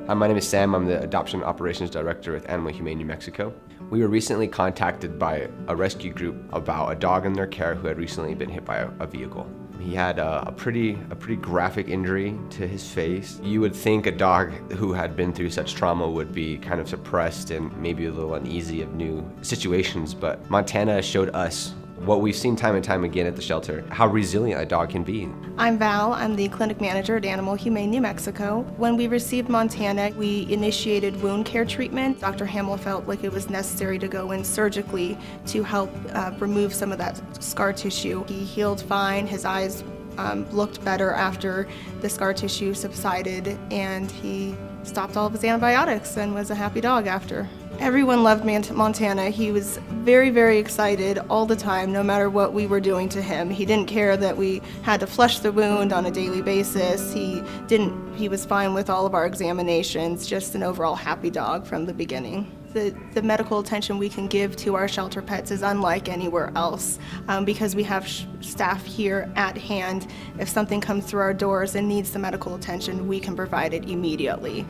Hi, my name is Sam. I'm the Adoption Operations Director with Animal Humane New Mexico. We were recently contacted by a rescue group about a dog in their care who had recently been hit by a vehicle. He had a pretty graphic injury to his face. You would think a dog who had been through such trauma would be kind of suppressed and maybe a little uneasy of new situations, but Montana showed us what we've seen time and time again at the shelter, how resilient a dog can be. I'm Val. I'm the clinic manager at Animal Humane New Mexico. When we received Montana, we initiated wound care treatment. Dr. Hamill felt like it was necessary to go in surgically to help remove some of that scar tissue. He healed fine. His eyes looked better after the scar tissue subsided, and he stopped all of his antibiotics and was a happy dog after. Everyone loved Montana. He was very, very excited all the time, no matter what we were doing to him. He didn't care that we had to flush the wound on a daily basis. He was fine with all of our examinations, just an overall happy dog from the beginning. The medical attention we can give to our shelter pets is unlike anywhere else because we have staff here at hand. If something comes through our doors and needs the medical attention, we can provide it immediately.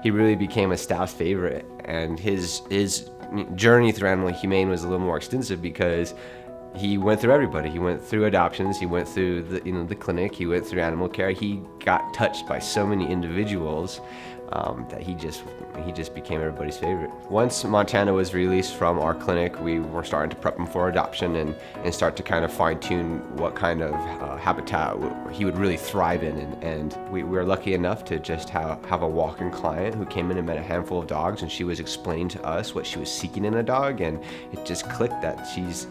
He really became a staff's favorite, and his journey through Animal Humane was a little more extensive because he went through everybody. He went through adoptions, he went through the clinic, he went through animal care. He got touched by so many individuals that he just became everybody's favorite. Once Montana was released from our clinic, we were starting to prep him for adoption and start to kind of fine-tune what kind of habitat he would really thrive in. And we were lucky enough to just have a walk-in client who came in and met a handful of dogs, and she was explaining to us what she was seeking in a dog, and it just clicked that she's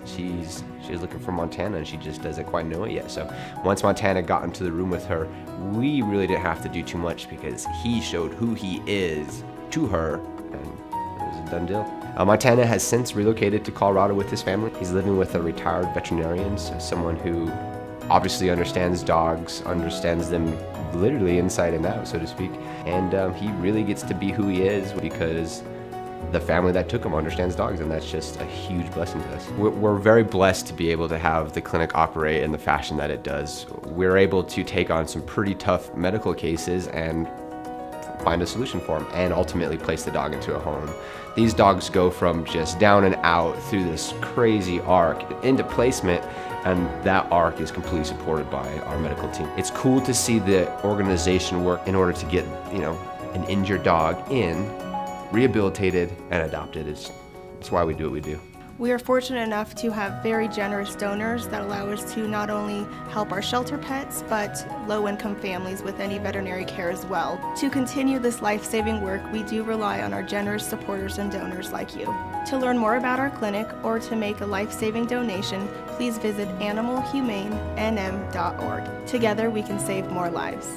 looking for Montana, and she just doesn't quite know it yet. So once Montana got into the room with her, we really didn't have to do too much because he showed who he is to her, and it was a done deal. Montana has since relocated to Colorado with his family. He's living with a retired veterinarian, so someone who obviously understands dogs, understands them literally inside and out, so to speak, and he really gets to be who he is because the family that took him understands dogs, and that's just a huge blessing to us. We're very blessed to be able to have the clinic operate in the fashion that it does. We're able to take on some pretty tough medical cases and find a solution for them and ultimately place the dog into a home. These dogs go from just down and out through this crazy arc into placement, and that arc is completely supported by our medical team. It's cool to see the organization work in order to get, an injured dog in, rehabilitated, and adopted. It's why we do what we do. We are fortunate enough to have very generous donors that allow us to not only help our shelter pets, but low-income families with any veterinary care as well. To continue this life-saving work, we do rely on our generous supporters and donors like you. To learn more about our clinic or to make a life-saving donation, please visit animalhumanenm.org. Together we can save more lives.